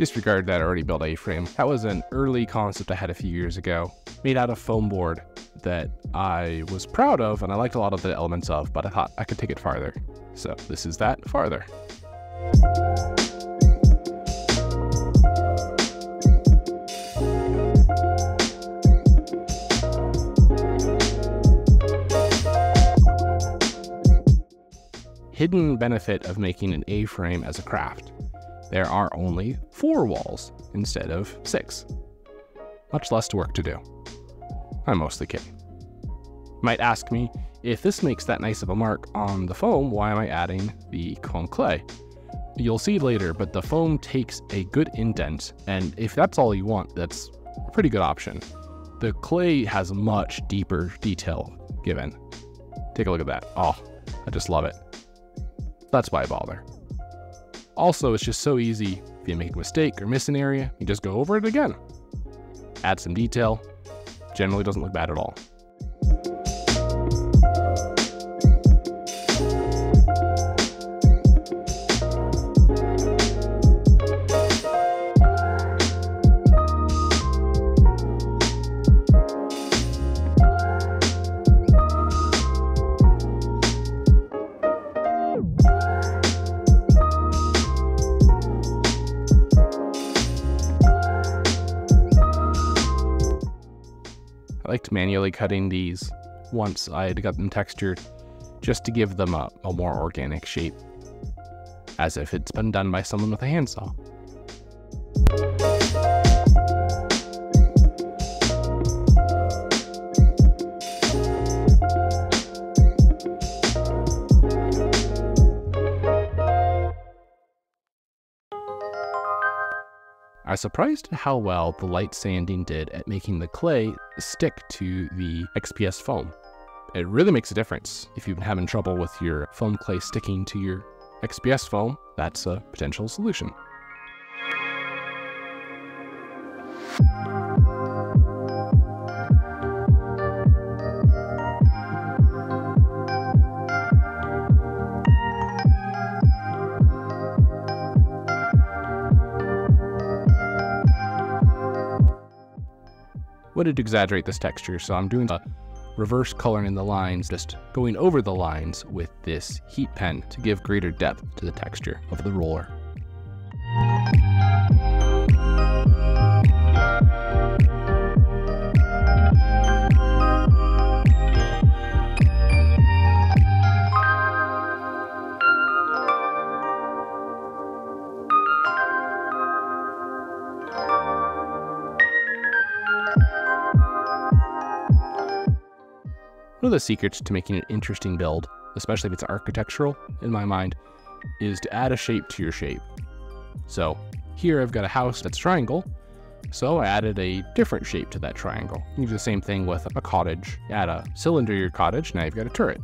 Disregard that already built A-frame. That was an early concept I had a few years ago, made out of foam board that I was proud of and I liked a lot of the elements of, but I thought I could take it farther. So this is that farther. Hidden benefit of making an A-frame as a craft. There are only 4 walls instead of 6. Much less work to do. I'm mostly kidding. You might ask me, if this makes that nice of a mark on the foam, why am I adding the foam clay? You'll see later, but the foam takes a good indent, and if that's all you want, that's a pretty good option. The clay has much deeper detail given. Take a look at that. Oh, I just love it. That's why I bother. Also, it's just so easy. If you make a mistake or miss an area, you just go over it again. Add some detail. Generally doesn't look bad at all. I liked manually cutting these once I had got them textured, just to give them a more organic shape, as if it's been done by someone with a handsaw. I was surprised at how well the light sanding did at making the clay stick to the XPS foam. It really makes a difference. If you've been having trouble with your foam clay sticking to your XPS foam, that's a potential solution. Wanted to exaggerate this texture, so I'm doing a reverse coloring in the lines, just going over the lines with this heat pen to give greater depth to the texture of the roller. One of the secrets to making an interesting build, especially if it's architectural, in my mind, is to add a shape to your shape. So here I've got a house that's triangle, so I added a different shape to that triangle. You do the same thing with a cottage. You add a cylinder to your cottage, now you've got a turret.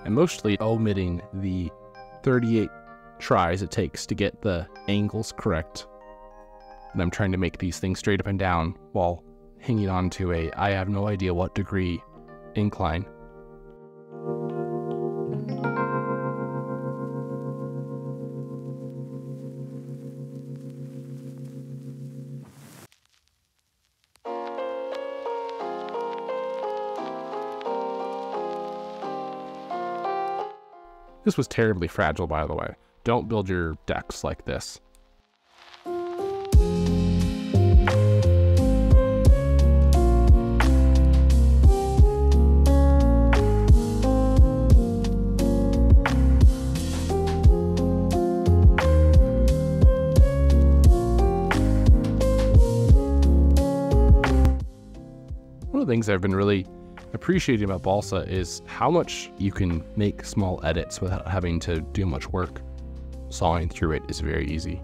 Mostly omitting the 38 tries it takes to get the angles correct. And I'm trying to make these things straight up and down while hanging on to a I have no idea what degree incline. This was terribly fragile, by the way. Don't build your decks like this. things I've been really appreciating about balsa is how much you can make small edits without having to do much work. Sawing through it is very easy.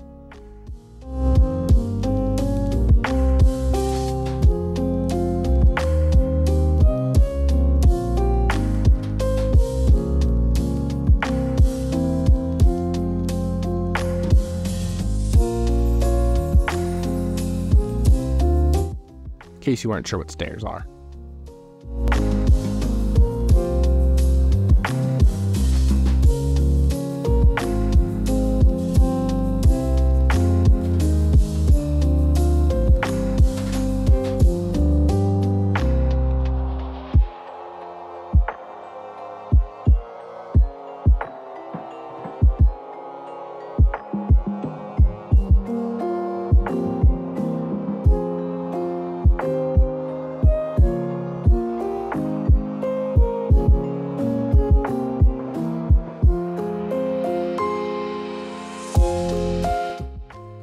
In case you weren't sure what stairs are.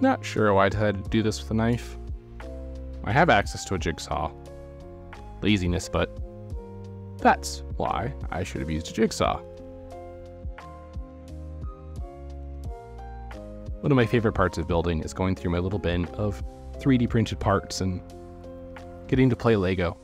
Not sure why I decided to do this with a knife. I have access to a jigsaw. Laziness, but that's why I should have used a jigsaw. One of my favorite parts of building is going through my little bin of 3D printed parts and getting to play Lego.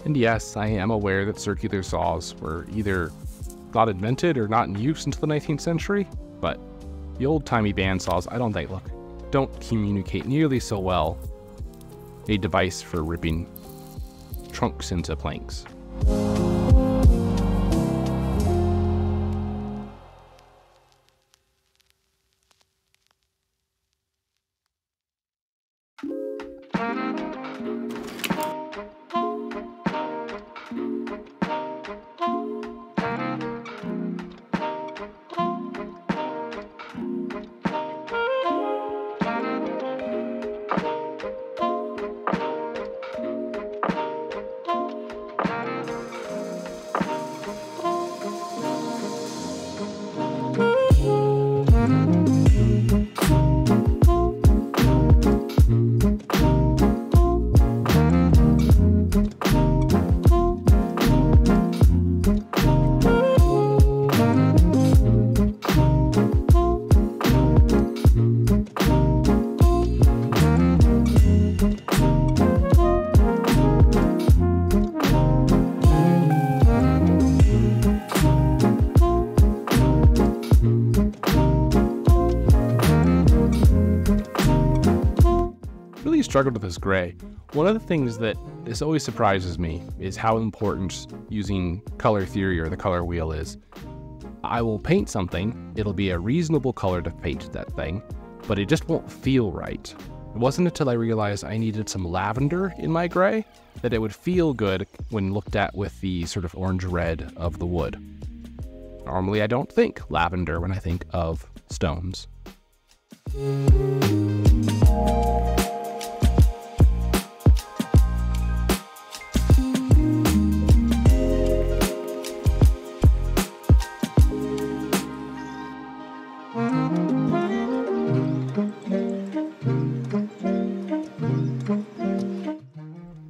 And yes, I am aware that circular saws were either not invented or not in use until the 19th century, but the old-timey bandsaws don't communicate nearly so well. A device for ripping trunks into planks. Struggled with this gray. One of the things that this always surprises me is how important using color theory or the color wheel is. I will paint something, it'll be a reasonable color to paint that thing, but it just won't feel right. It wasn't until I realized I needed some lavender in my gray that it would feel good when looked at with the sort of orange red of the wood. Normally I don't think lavender when I think of stones.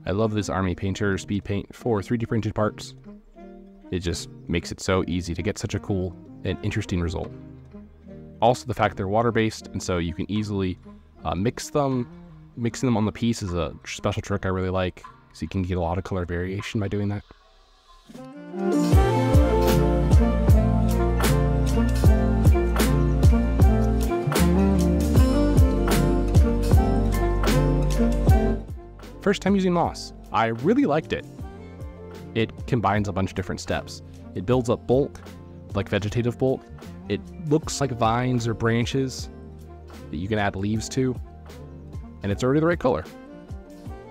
I love this Army Painter speed paint for 3D printed parts. It just makes it so easy to get such a cool and interesting result. Also the fact they're water-based, and so you can easily mix them. Mixing them on the piece is a special trick I really like, so you can get a lot of color variation by doing that. First time using moss. I really liked it. It combines a bunch of different steps. It builds up bulk, like vegetative bulk. It looks like vines or branches that you can add leaves to, and it's already the right color.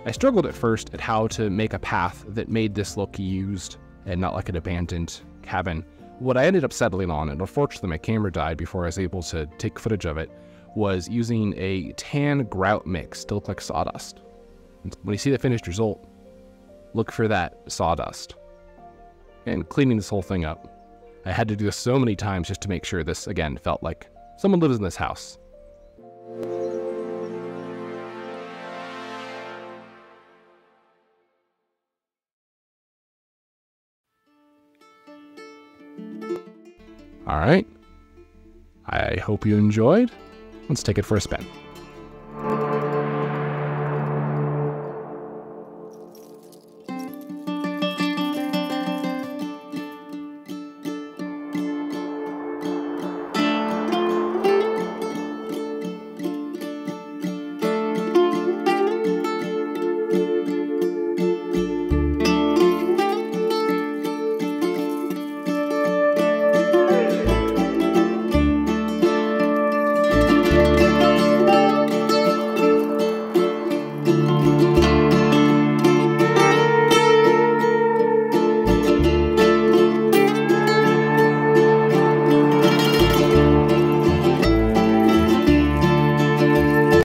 I struggled at first at how to make a path that made this look used and not like an abandoned cabin. What I ended up settling on, and unfortunately my camera died before I was able to take footage of it, was using a tan grout mix to look like sawdust. And when you see the finished result, look for that sawdust. And cleaning this whole thing up, I had to do this so many times just to make sure this, again, felt like someone lives in this house. All right, I hope you enjoyed. Let's take it for a spin.